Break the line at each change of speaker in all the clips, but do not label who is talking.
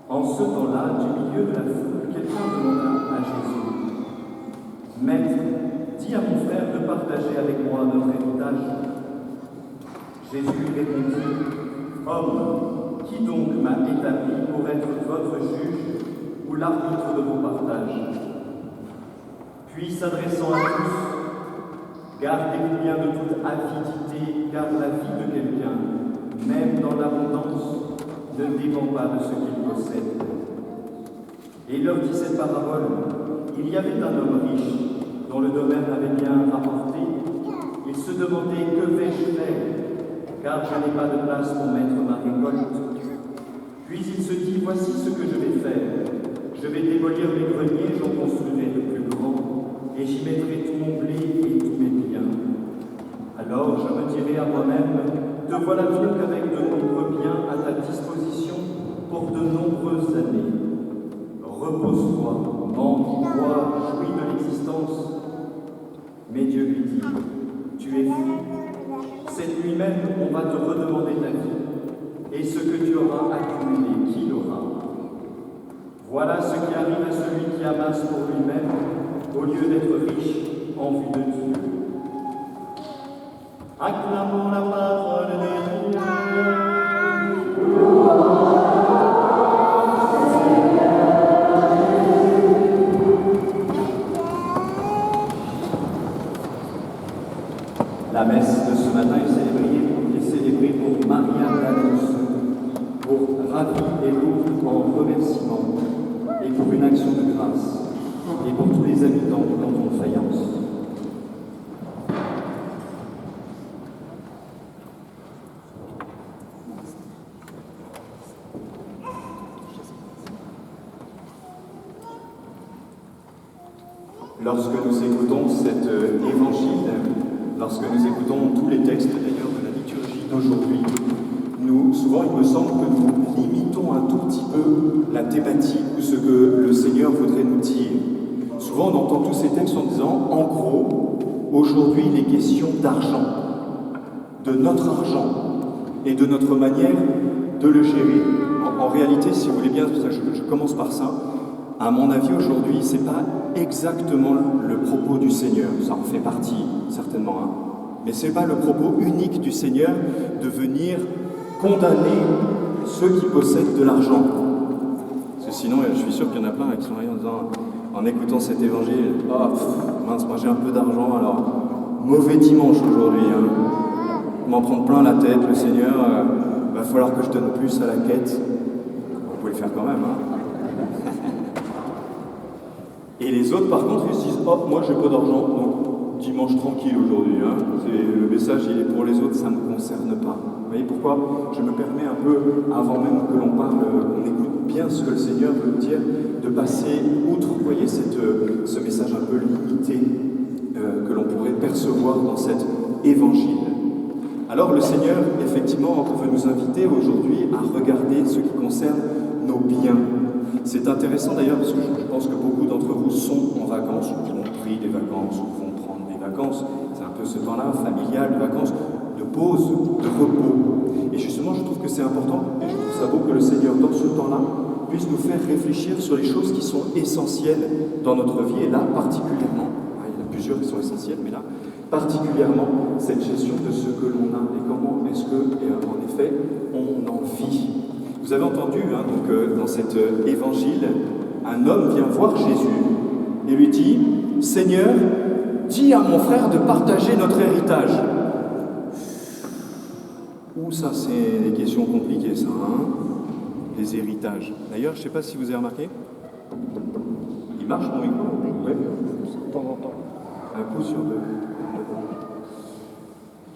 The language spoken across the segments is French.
En ce temps-là, du milieu de la foule, quelqu'un demanda à Jésus: Maître, dis à mon frère de partager avec moi notre héritage. Jésus lui répondit: Homme, qui donc m'a établi pour être votre juge ou l'arbitre de vos partages? Puis, s'adressant à tous: Gardez-vous bien de toute avidité, car la vie de quelqu'un, même dans l'abondance, ne dépend pas de ce qu'il possède. Et il leur dit cette parabole: Il y avait un homme riche, dont le domaine avait bien rapporté. Il se demandait: Que vais-je faire, car je n'ai pas de place pour mettre ma récolte. Puis il se dit: Voici ce que je vais faire. Je vais démolir les greniers, j'en construirai de plus grands, et j'y mettrai tout mon blé et tous mes biens. Alors je me dirai à moi-même: Te voilà donc avec de nombreux biens à ta disposition pour de nombreuses années. Repose-toi, mange, bois, jouis de l'existence. Mais Dieu lui dit: Tu es fou. Cette nuit même, on va te redemander ta vie. Et ce que tu auras accumulé, qui l'aura? Voilà ce qui arrive à celui qui amasse pour lui-même, au lieu d'être riche en vue de Dieu. Acclamons la parole de Dieu. La messe de ce matin est célébrée pour Maria Danus, pour Ravi et Lourdes en remerciement et pour une action de grâce, et pour tous les habitants du canton de Fayence. Lorsque nous écoutons cet évangile, lorsque nous écoutons tous les textes d'ailleurs de la liturgie d'aujourd'hui, souvent il me semble que nous limitons un tout petit peu la thématique ou ce que le Seigneur voudrait nous dire. Souvent on entend tous ces textes en disant: en gros, aujourd'hui il est question d'argent, de notre argent et de notre manière de le gérer. En réalité, si vous voulez bien, je commence par ça. À mon avis, aujourd'hui, ce n'est pas exactement le propos du Seigneur. Ça en fait partie, certainement. Mais ce n'est pas le propos unique du Seigneur de venir condamner ceux qui possèdent de l'argent. Parce que sinon, je suis sûr qu'il y en a plein qui sont arrivés en disant, en écoutant cet évangile: oh, mince, moi j'ai un peu d'argent, alors mauvais dimanche aujourd'hui. M'en prendre plein la tête, le Seigneur, va falloir que je donne plus à la quête. Vous pouvez le faire quand même, Et les autres, par contre, ils se disent: oh, moi j'ai pas d'argent, donc dimanche tranquille aujourd'hui. Le message, il est pour les autres, ça ne me concerne pas. Vous voyez pourquoi je me permets un peu, avant même que l'on parle, qu'on écoute bien ce que le Seigneur veut dire, de passer outre, vous voyez, ce message un peu limité que l'on pourrait percevoir dans cet évangile. Alors le Seigneur, effectivement, veut nous inviter aujourd'hui à regarder ce qui concerne nos biens. C'est intéressant d'ailleurs parce que je pense que beaucoup d'entre vous sont en vacances, ou ont pris des vacances, ou vont prendre des vacances. C'est un peu ce temps-là, familial, de vacances, de pause, de repos. Et justement, je trouve que c'est important, et je trouve ça beau que le Seigneur, dans ce temps-là, puisse nous faire réfléchir sur les choses qui sont essentielles dans notre vie, et là, particulièrement, il y en a plusieurs qui sont essentielles, mais là, particulièrement, cette gestion de ce que l'on a, et comment est-ce que, en effet, on en vit. Vous avez entendu, dans cet évangile, un homme vient voir Jésus et lui dit: Seigneur, dis à mon frère de partager notre héritage. Ça, c'est des questions compliquées, ça, les héritages. D'ailleurs, je ne sais pas si vous avez remarqué, il marche mon micro? Oui, de temps en temps. Un coup sur deux.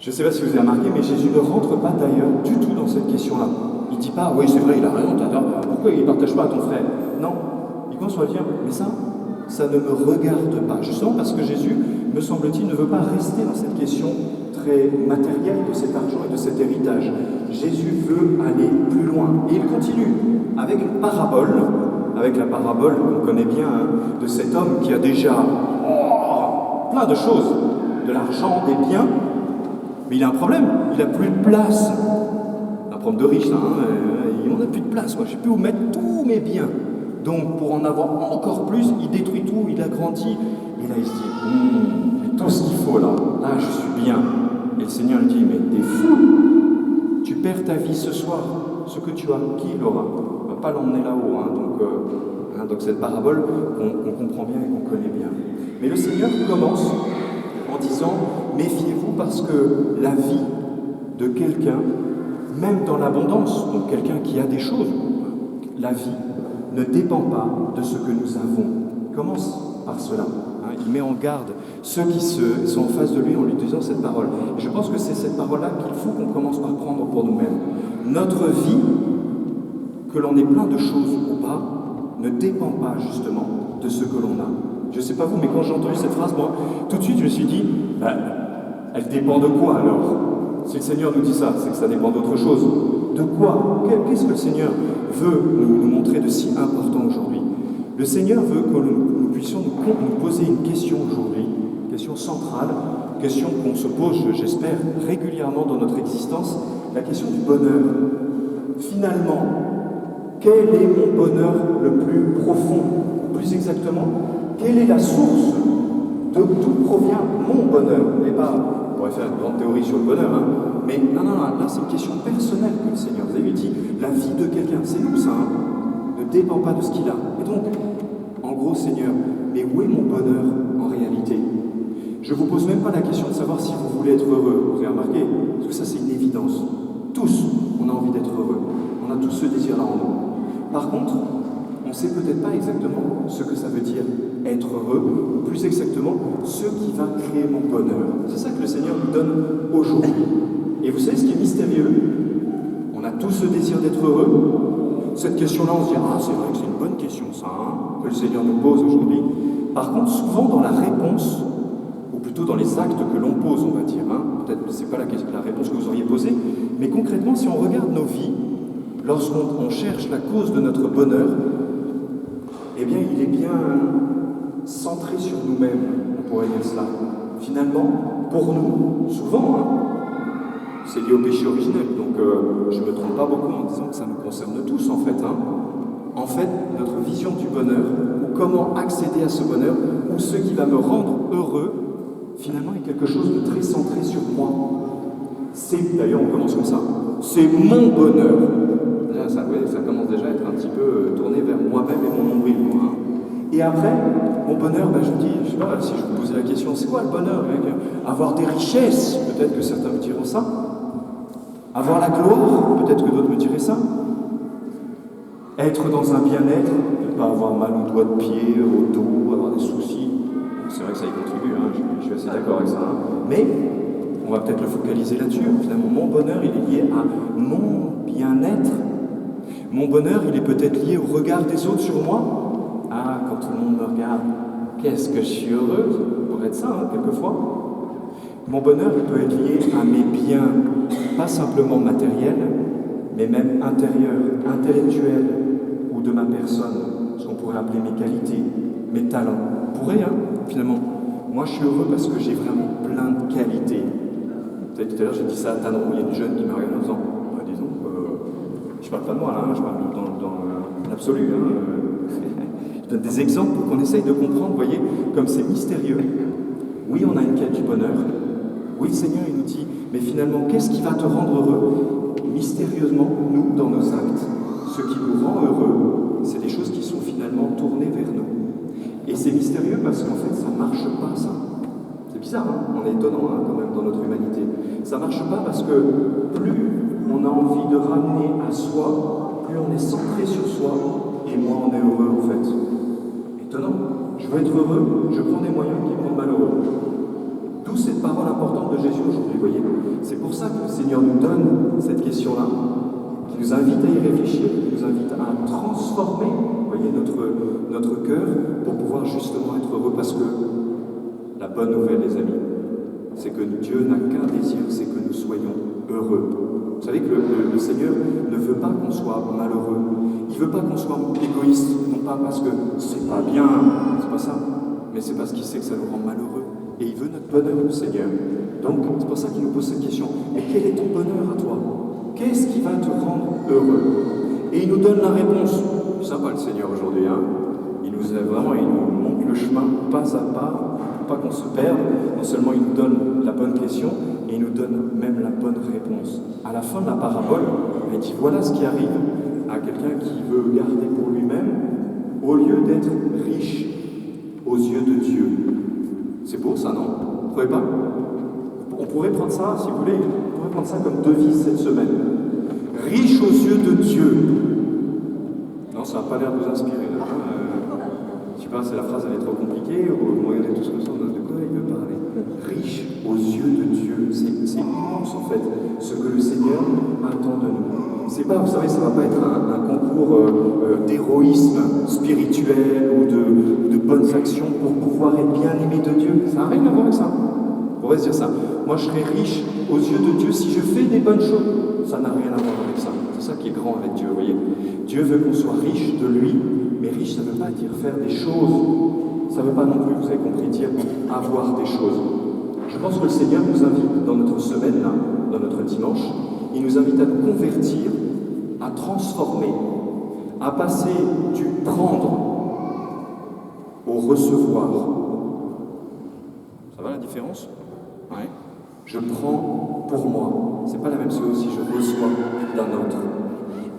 Je ne sais pas si vous avez remarqué, mais Jésus ne rentre pas d'ailleurs du tout dans cette question-là. Il ne dit pas: oui, c'est vrai, il a raison, pourquoi il ne partage pas à ton frère? Non, il commence à dire: mais ça ne me regarde pas. Justement parce que Jésus, me semble-t-il, ne veut pas rester dans cette question très matérielle de cet argent et de cet héritage. Jésus veut aller plus loin. Et il continue avec une parabole, avec la parabole qu'on connaît bien, de cet homme qui a déjà plein de choses, de l'argent, des biens, mais il a un problème, il n'a plus de place. prendre de riche, là, et on n'a plus de place, moi, je ne sais plus où mettre tous mes biens. Donc, pour en avoir encore plus, il détruit tout, il agrandit. Et là, il se dit, j'ai tout ce qu'il faut, là je suis bien. Et le Seigneur lui dit, mais t'es fou, tu perds ta vie ce soir, ce que tu as, qui l'aura? On ne va pas l'emmener là-haut, donc cette parabole qu'on comprend bien et qu'on connaît bien. Mais le Seigneur commence en disant, méfiez-vous parce que la vie de quelqu'un, même dans l'abondance, donc quelqu'un qui a des choses, la vie ne dépend pas de ce que nous avons. Il commence par cela. Il met en garde ceux qui sont en face de lui en lui disant cette parole. Et je pense que c'est cette parole-là qu'il faut qu'on commence par prendre pour nous-mêmes. Notre vie, que l'on ait plein de choses ou pas, ne dépend pas justement de ce que l'on a. Je ne sais pas vous, mais quand j'ai entendu cette phrase, moi, tout de suite je me suis dit, elle dépend de quoi alors? Si le Seigneur nous dit ça, c'est que ça dépend d'autre chose. De quoi? Qu'est-ce que le Seigneur veut nous montrer de si important aujourd'hui? Le Seigneur veut que nous puissions nous poser une question aujourd'hui, une question centrale, une question qu'on se pose, j'espère, régulièrement dans notre existence, la question du bonheur. Finalement, quel est mon bonheur le plus profond? Plus exactement, quelle est la source d'où provient mon bonheur? Et pas, on pourrait faire une grande théorie sur le bonheur, mais non, là c'est une question personnelle que le Seigneur vous avez dit. La vie de quelqu'un, c'est nous ça, ne dépend pas de ce qu'il a. Et donc, en gros, Seigneur, mais où est mon bonheur en réalité? Je ne vous pose même pas la question de savoir si vous voulez être heureux, vous avez remarqué, parce que ça c'est une évidence. Tous, on a envie d'être heureux, on a tous ce désir-là en nous. Par contre, on ne sait peut-être pas exactement ce que ça veut dire être heureux, ou plus exactement, ce qui va créer mon bonheur. C'est ça que le Seigneur nous donne aujourd'hui. Et vous savez ce qui est mystérieux? On a tous ce désir d'être heureux. Cette question-là, on se dit, c'est vrai que c'est une bonne question ça, que le Seigneur nous pose aujourd'hui. Par contre, souvent dans la réponse, ou plutôt dans les actes que l'on pose, on va dire, peut-être que ce n'est pas la réponse que vous auriez posée, mais concrètement, si on regarde nos vies, lorsqu'on cherche la cause de notre bonheur, eh bien, il est bien centré sur nous-mêmes, on pourrait dire cela. Finalement, pour nous, souvent, c'est lié au péché originel, donc je ne me trompe pas beaucoup en disant que ça nous concerne tous, en fait. En fait, notre vision du bonheur, ou comment accéder à ce bonheur, ou ce qui va me rendre heureux, finalement, est quelque chose de très centré sur moi. D'ailleurs, on commence comme ça, c'est mon bonheur. Là, ça commence déjà à être un petit peu tourné vers moi-même et mon nombril. Et après, mon bonheur, je dis, je sais pas, si je vous posais la question, c'est quoi le bonheur, mec? Avoir des richesses, peut-être que certains me diront ça. Avoir la gloire, peut-être que d'autres me diraient ça. Être dans un bien-être, ne pas avoir mal aux doigts de pied, au dos, avoir des soucis. C'est vrai que ça y contribue, je suis assez d'accord avec ça. Mais on va peut-être le focaliser là-dessus. Finalement, mon bonheur, il est lié à mon bien-être. Mon bonheur, il est peut-être lié au regard des autres sur moi. Quand tout le monde me regarde, qu'est-ce que je suis heureuse, pour être ça, quelquefois. Mon bonheur, il peut être lié à mes biens, pas simplement matériels, mais même intérieurs, intellectuels, ou de ma personne, ce qu'on pourrait appeler mes qualités, mes talents. On pourrait, finalement. Moi, je suis heureux parce que j'ai vraiment plein de qualités. Vous savez, tout à l'heure, j'ai dit ça à Tanon, il y a une jeune qui m'a regardé en disant, disons, je parle pas de moi, là, je parle dans l'absolu. Je donne des exemples pour qu'on essaye de comprendre, vous voyez, comme c'est mystérieux. Oui, on a une quête du bonheur. Oui, le Seigneur, il nous dit, mais finalement, qu'est-ce qui va te rendre heureux? Mystérieusement, nous, dans nos actes, ce qui nous rend heureux, c'est des choses qui sont finalement tournées vers nous. Et c'est mystérieux parce qu'en fait, ça ne marche pas, ça. C'est bizarre, on est étonnant quand même dans notre humanité. Ça ne marche pas parce que plus on a envie de ramener à soi, plus on est centré sur soi, et moins on est heureux en fait. Étonnant. Je veux être heureux, je prends des moyens qui me rendent malheureux. D'où cette parole importante de Jésus aujourd'hui, vous voyez. C'est pour ça que le Seigneur nous donne cette question-là, qui nous invite à y réfléchir, qui nous invite à transformer, vous voyez, notre cœur pour pouvoir justement être heureux. Parce que la bonne nouvelle, les amis, c'est que Dieu n'a qu'un désir, c'est que nous soyons heureux. Vous savez que le Seigneur ne veut pas qu'on soit malheureux. Il ne veut pas qu'on soit égoïste, non pas parce que c'est pas bien, c'est pas ça, mais c'est parce qu'il sait que ça nous rend malheureux. Et il veut notre bonheur, le Seigneur. Donc, c'est pour ça qu'il nous pose cette question. Mais quel est ton bonheur à toi? Qu'est-ce qui va te heureux. Et il nous donne la réponse. C'est sympa le Seigneur aujourd'hui, hein. Il nous aide vraiment, il nous montre le chemin pas à pas, pour pas qu'on se perde. Non seulement il nous donne la bonne question, et il nous donne même la bonne réponse. À la fin de la parabole, il dit voilà ce qui arrive à quelqu'un qui veut garder pour lui-même, au lieu d'être riche aux yeux de Dieu. C'est beau ça, non? Vous ne trouvez pas? On pourrait prendre ça, si vous voulez, on pourrait prendre ça comme devise cette semaine. Riche aux yeux de Dieu. Non, ça n'a pas l'air de vous inspirer. Là. Je sais pas, c'est la phrase, elle est trop compliquée, ou vous regardez tous comme ça, de quoi il veut parler? Riche aux yeux de Dieu. C'est immense en fait, ce que le Seigneur attend de nous. C'est pas, vous savez, ça ne va pas être un concours d'héroïsme spirituel ou de bonnes actions pour pouvoir être bien aimé de Dieu. Ça n'a rien à voir avec ça. On pourrait se dire ça. Moi, je serai riche aux yeux de Dieu si je fais des bonnes choses. Ça n'a rien à voir avec ça. C'est ça qui est grand avec Dieu, vous voyez. Dieu veut qu'on soit riche de lui, mais riche, ça ne veut pas dire faire des choses. Ça ne veut pas non plus, vous avez compris, dire avoir des choses. Je pense que le Seigneur nous invite dans notre semaine, là, dans notre dimanche, il nous invite à nous convertir, à transformer, à passer du prendre au recevoir. Ça va la différence? Ouais. Je prends pour moi. C'est pas la même chose si je reçois d'un autre.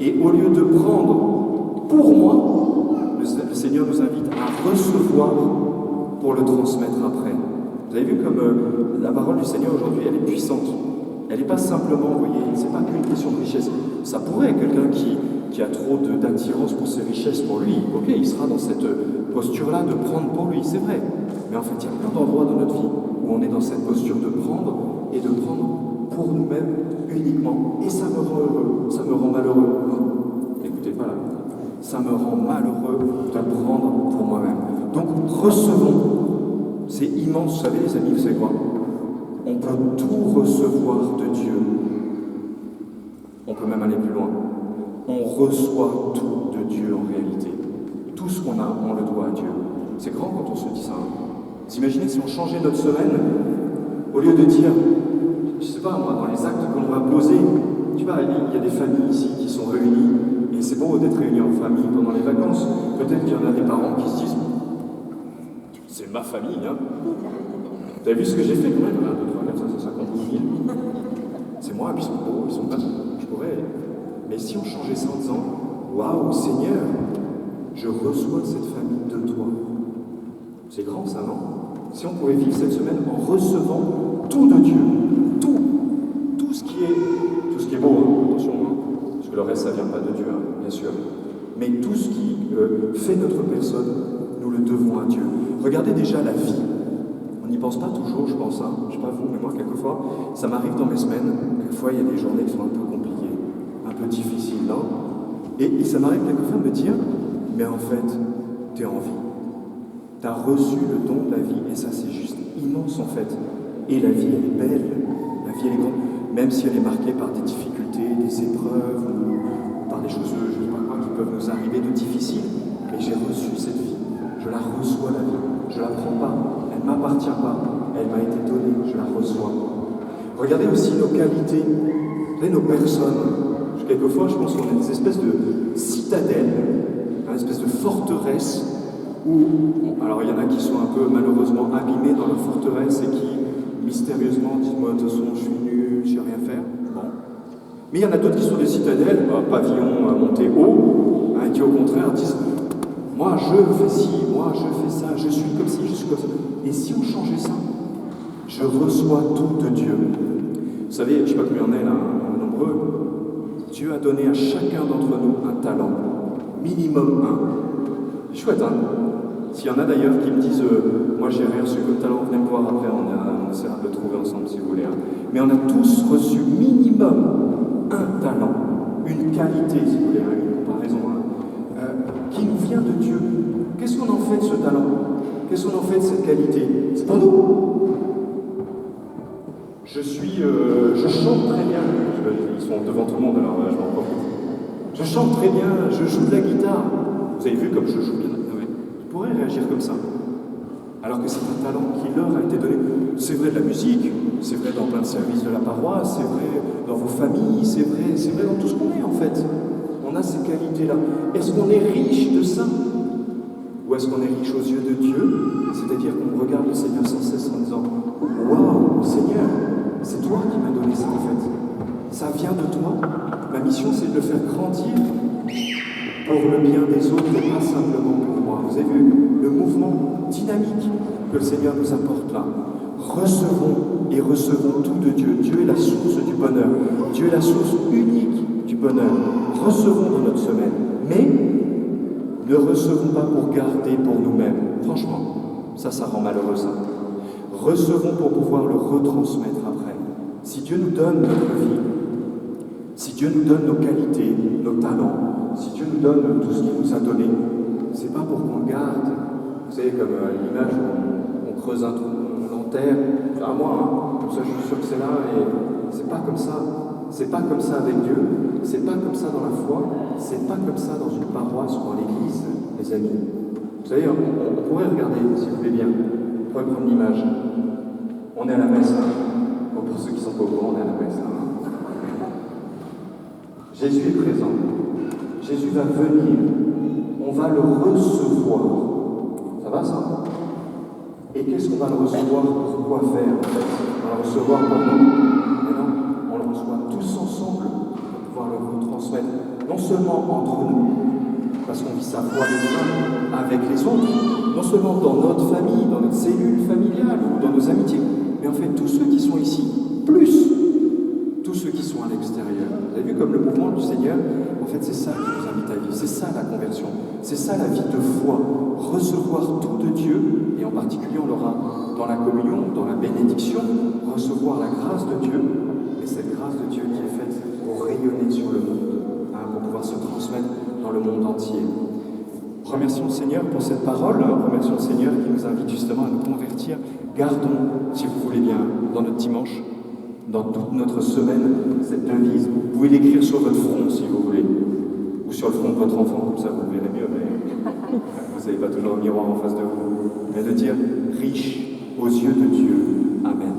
Et au lieu de prendre pour moi, le Seigneur nous invite à recevoir pour le transmettre après. Vous avez vu comme la parole du Seigneur aujourd'hui, elle est puissante. Elle n'est pas simplement, vous voyez, c'est pas qu'une question de richesse. Ça pourrait, quelqu'un qui a trop d'attirance pour ses richesses pour lui, ok, il sera dans cette posture-là de prendre pour lui, c'est vrai. Mais en fait, il y a plein d'endroits dans notre vie où on est dans cette posture de prendre et de prendre pour nous-mêmes uniquement. Et ça me rend heureux, ça me rend malheureux. N'écoutez pas là. Ça me rend malheureux de prendre pour moi-même. Donc, recevons. C'est immense, vous savez les amis, vous savez quoi? On peut tout recevoir de Dieu. On peut même aller plus loin. On reçoit tout de Dieu en réalité. Tout ce qu'on a, on le doit à Dieu. C'est grand quand on se dit ça. Vous imaginez si on changeait notre semaine, au lieu de dire, je sais pas moi, dans les actes qu'on va poser, tu vois, il y a des familles ici qui sont réunies, et c'est beau d'être réunis en famille pendant les vacances. Peut-être qu'il y en a des parents qui se disent, c'est ma famille, hein. Vous avez vu ce que j'ai fait quand même? 1, 2, 3, 4, 5, 6, 7, 8, 000. C'est moi, puis ils sont beaux, ils sont pas. Je pourrais. Mais si on changeait ça en disant, waouh, Seigneur, je reçois cette famille de toi. C'est grand ça, non? Si on pouvait vivre cette semaine en recevant tout de Dieu, tout ce qui est beau, hein, attention, hein, parce que le reste, ça ne vient pas de Dieu, hein, bien sûr. Mais tout ce qui fait notre personne, nous le devons à Dieu. Regardez déjà la vie. On n'y pense pas toujours, je pense, hein. Je ne sais pas vous, mais moi, quelquefois, ça m'arrive dans mes semaines, quelquefois, il y a des journées qui sont un peu compliquées, un peu difficiles, non? Et ça m'arrive quelquefois de me dire, mais en fait, tu es en vie. Tu as reçu le don de la vie, et ça, c'est juste immense, en fait. Et la vie, elle est belle, la vie, elle est grande, même si elle est marquée par des difficultés, des épreuves, ou par des choses, je ne sais pas quoi, qui peuvent nous arriver de difficiles. Mais j'ai reçu cette vie, je la reçois, la vie, je ne la prends pas, elle ne m'appartient pas, elle m'a été donnée, je la reçois. Regardez aussi nos qualités, regardez nos personnes. Quelquefois, je pense qu'on est des espèces de citadelles, une espèce de forteresse, où, alors il y en a qui sont un peu malheureusement abîmés dans leur forteresse et qui, mystérieusement, disent moi de toute façon je suis nul, je sais rien faire. Bon. Mais il y en a d'autres qui sont des citadelles, pavillon monté haut, hein, qui au contraire disent moi je fais ci, moi je fais ça, je suis comme ci, je suis comme ça. Et si on changeait ça, je reçois tout de Dieu. Vous savez, je ne sais pas combien on est là, nombreux, Dieu a donné à chacun d'entre nous un talent, minimum un. C'est chouette, hein? S'il y en a d'ailleurs qui me disent moi j'ai rien reçu comme talent, venez me voir après, on essaiera de le trouver ensemble si vous voulez. Hein. Mais on a tous reçu minimum un talent, une qualité si vous voulez, hein, une comparaison, hein, qui nous vient de Dieu. Qu'est-ce qu'on en fait de ce talent? Qu'est-ce qu'on en fait de cette qualité? C'est pour nous. Je chante très bien, ils sont devant tout le monde alors je m'en profite. Je chante très bien, je joue de la guitare. Vous avez vu comme je joue bien? Ils pourraient réagir comme ça. Alors que c'est un talent qui leur a été donné. C'est vrai de la musique, c'est vrai dans plein de services de la paroisse, c'est vrai dans vos familles, c'est vrai dans tout ce qu'on est en fait. a ces qualités-là. Est-ce qu'on est riche de ça? Ou est-ce qu'on est riche aux yeux de Dieu? C'est-à-dire qu'on regarde le Seigneur sans cesse en disant « Waouh, Seigneur, c'est toi qui m'as donné ça en fait. Ça vient de toi. Ma mission, c'est de le faire grandir pour le bien des autres et pas simplement pour moi. » Vous avez vu le mouvement dynamique que le Seigneur nous apporte là. Recevons et recevons tout de Dieu. Dieu est la source du bonheur. Dieu est la source unique du bonheur. Recevons dans notre semaine. Mais ne recevons pas pour garder pour nous-mêmes. Franchement, ça rend malheureux ça. Recevons pour pouvoir le retransmettre après. Si Dieu nous donne notre vie, si Dieu nous donne nos qualités, nos talents, si Dieu nous donne tout ce qu'il nous a donné, c'est pas pour qu'on le garde. Vous savez, comme l'image où on creuse un trou, on l'enterre, à moi, hein, comme ça je suis sûr que c'est là, et c'est pas comme ça. C'est pas comme ça avec Dieu, c'est pas comme ça dans la foi, c'est pas comme ça dans une paroisse ou dans l'église, les amis. Vous savez, on pourrait regarder, si vous voulez bien, on pourrait prendre l'image. On est à la messe, hein. Bon, pour ceux qui sont pas au courant, on est à la messe. Hein. Jésus est présent. Jésus va venir. On va le recevoir. Ça va ça? Et qu'est-ce qu'on va le recevoir? Pour quoi faire en fait? On va le recevoir pour nous. Mais non, on le reçoit tous ensemble pour pouvoir le retransmettre. Non seulement entre nous, parce qu'on vit sa foi les uns avec les autres, non seulement dans notre famille, dans notre cellule familiale ou dans nos amitiés, mais en fait tous ceux qui sont ici, plus tous ceux qui sont à l'extérieur. Vous avez vu comme le mouvement du Seigneur, en fait c'est ça qui nous invite à vivre, c'est ça la conversion, c'est ça la vie de foi, recevoir tout de Dieu, et en particulier on l'aura dans la communion, dans la bénédiction, recevoir la grâce de Dieu, et cette grâce de Dieu qui est faite pour rayonner sur le monde, hein, pour pouvoir se transmettre dans le monde entier. Remercions le Seigneur pour cette parole, remercions le Seigneur qui nous invite justement à nous convertir. Gardons, si vous voulez bien, dans notre dimanche, dans toute notre semaine, cette devise. Vous pouvez l'écrire sur votre front si vous voulez, ou sur le front de votre enfant, comme ça vous le verrez mieux, mais vous n'avez pas toujours un miroir en face de vous. Mais de dire riche aux yeux de Dieu. Amen.